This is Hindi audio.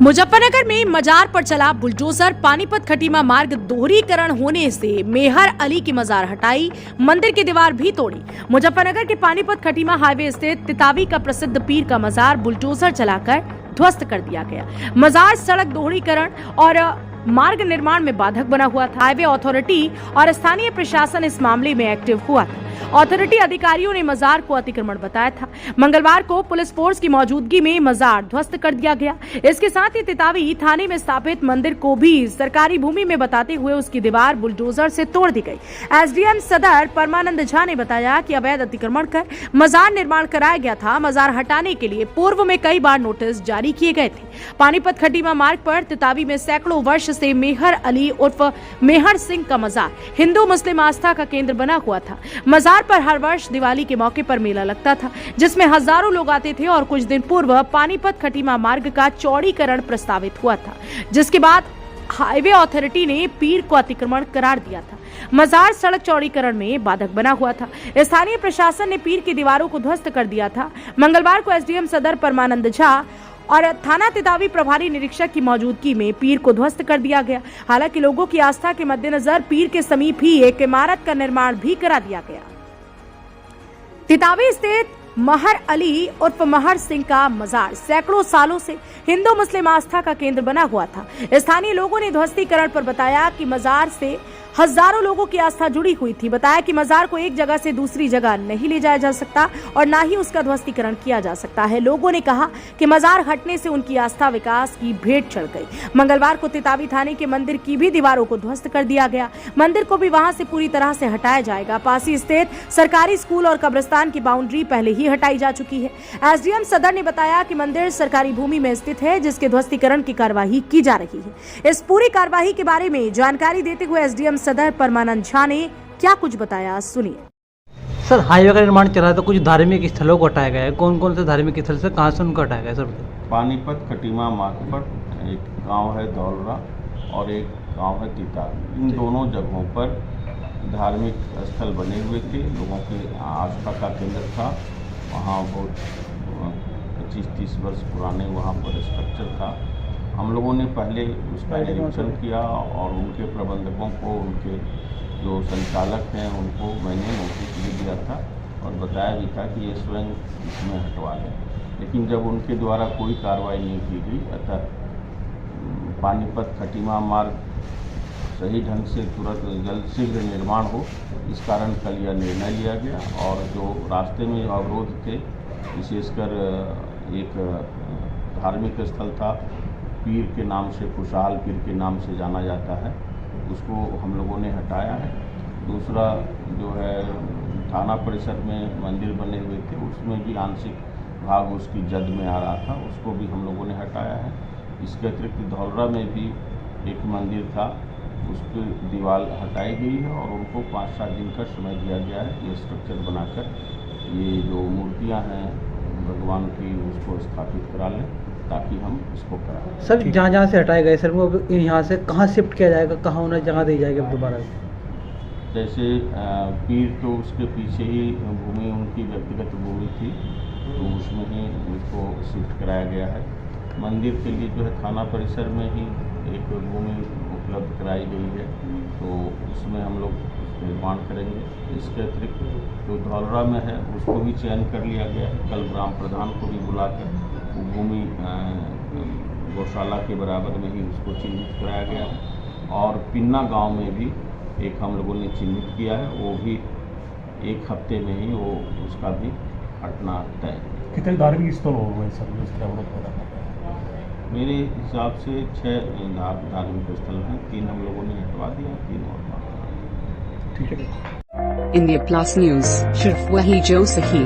मुजफ्फरनगर में मजार पर चला बुलडोजर। पानीपत खटीमा मार्ग दोहरीकरण होने से मेहर अली की मजार हटाई, मंदिर की दीवार भी तोड़ी। मुजफ्फरनगर के पानीपत खटीमा हाईवे स्थित तितावी का प्रसिद्ध पीर का मजार बुलडोजर चलाकर ध्वस्त कर दिया गया। मजार सड़क दोहरीकरण और मार्ग निर्माण में बाधक बना हुआ था। हाईवे अथॉरिटी और स्थानीय प्रशासन इस मामले में एक्टिव हुआ था। अथॉरिटी अधिकारियों ने मजार को अतिक्रमण बताया था। मंगलवार को पुलिस फोर्स की मौजूदगी में मजार ध्वस्त कर दिया गया। इसके साथ ही तितावी थाने में स्थापित मंदिर को भी सरकारी भूमि में बताते हुए उसकी दीवार बुलडोजर से तोड़ दी गई। एसडीएम सदर परमानंद झा ने बताया कि अवैध अतिक्रमण कर मजार निर्माण कराया गया था। मजार हटाने के लिए पूर्व में कई बार नोटिस जारी किए गए थे। पानीपत खटीमा मार्ग पर तितावी में सैकड़ों वर्ष से मेहर अली उर्फ मेहर सिंह का मजार हिंदू मुस्लिम आस्था का केंद्र बना हुआ था। मजार पर हर वर्ष दिवाली के मौके पर मेला लगता था, जिसमें हजारों लोग आते थे और कुछ दिन पूर्व पानीपत खटीमा मार्ग का चौड़ीकरण प्रस्तावित हुआ था, जिसके बाद हाईवे अथॉरिटी ने पीर को अतिक्रमण करार दिया था। मजार सड़क चौड़ीकरण में बाधक बना हुआ था। स्थानीय प्रशासन ने पीर की दीवारों को ध्वस्त कर दिया था। मंगलवार को एसडीएम सदर परमानंद झा और थाना तितावी प्रभारी निरीक्षक की मौजूदगी में पीर को ध्वस्त कर दिया गया। हालांकि लोगों की आस्था के मद्देनजर पीर के समीप ही एक इमारत का निर्माण भी करा दिया गया। तितावी स्थित महर अली उर्फ महर सिंह का मजार सैकड़ों सालों से हिंदू मुस्लिम आस्था का केंद्र बना हुआ था। स्थानीय लोगों ने ध्वस्तीकरण पर बताया कि मजार से हजारों लोगों की आस्था जुड़ी हुई थी। बताया कि मजार को एक जगह से दूसरी जगह नहीं ले जाया जा सकता और ना ही उसका ध्वस्तीकरण किया जा सकता है। लोगों ने कहा कि मजार हटने से उनकी आस्था विकास की भेंट चढ़ गई। मंगलवार को तितावी थाने के मंदिर की भी दीवारों को ध्वस्त कर दिया गया। मंदिर को भी वहां से पूरी तरह से हटाया जाएगा। पास ही स्थित सरकारी स्कूल और कब्रिस्तान की बाउंड्री पहले ही हटाई जा चुकी है। एसडीएम सदर ने बताया कि मंदिर सरकारी भूमि में स्थित है, जिसके ध्वस्तीकरण की कार्यवाही की जा रही है। इस पूरी कार्यवाही के बारे में जानकारी देते हुए एसडीएम सदर परमानंद झा ने क्या कुछ बताया, सुनिए। सर, हाईवे का निर्माण चल रहा है तो कुछ धार्मिक स्थलों को हटाया गया है। कौन कौन से धार्मिक स्थल से कहां से उनको हटाया गया है सर? पानीपत खटीमा मार्ग पर एक गांव है दौलरा और एक गांव है तितावी। इन दोनों जगहों पर धार्मिक स्थल बने हुए थे, लोगों की आस्था का केंद्र था। वहाँ बहुत 25-30 वर्ष पुराने वहाँ पर स्ट्रक्चर था। हम लोगों ने पहले उसका निरीक्षण किया और उनके प्रबंधकों को, उनके जो संचालक हैं उनको मैंने नोटिस भी दिया था और बताया भी था कि ये स्वयं इसमें हटवा लें। लेकिन जब उनके द्वारा कोई कार्रवाई नहीं की गई, अतः पानीपत खटीमा मार्ग सही ढंग से तुरंत जल्द शीघ्र निर्माण हो, इस कारण कल यह निर्णय लिया गया। और जो रास्ते में अवरोध थे, विशेषकर एक धार्मिक स्थल था पीर के नाम से, खुशहाल पीर के नाम से जाना जाता है, उसको हम लोगों ने हटाया है। दूसरा जो है थाना परिसर में मंदिर बने हुए थे, उसमें भी आंशिक भाग उसकी जद में आ रहा था, उसको भी हम लोगों ने हटाया है। इसके अतिरिक्त धौलरा में भी एक मंदिर था, उसकी दीवार हटाई गई है और उनको 5-7 दिन का समय दिया गया है ये स्ट्रक्चर बनाकर ये जो मूर्तियां हैं भगवान की उसको स्थापित करा लें, ताकि हम इसको कराएं। सर, जहाँ से हटाए गए सर, वो यहाँ से कहाँ शिफ्ट किया जाएगा, कहाँ उन्हें जगह दी जाएगी अब दोबारा? जैसे पीर तो उसके पीछे ही भूमि उनकी व्यक्तिगत भूमि थी, तो उसमें ही उसको शिफ्ट कराया गया है। मंदिर के लिए जो है थाना परिसर में ही एक भूमि उपलब्ध कराई गई है, तो उसमें हम लोग निर्माण करेंगे। इसके अतिरिक्त जो धौलरा में है उसको भी चयन कर लिया गया है। कल ग्राम प्रधान को भी बुलाकर वो भूमि गौशाला के बराबर में ही उसको चिन्हित कराया गया है। और पिन्ना गांव में भी एक हम लोगों ने चिन्हित किया है, वो भी 1 हफ्ते में ही वो उसका भी हटना तय। कितने धार्मिक स्थल हो गए सर इसके अवरोध हो रहा है? मेरे हिसाब से 6 धार्मिक स्थल हैं, 3 हम लोगों ने हटवा दिया, 3 और बाकी। ठीक है। इंडिया प्लस न्यूज, सिर्फ वही जो सही।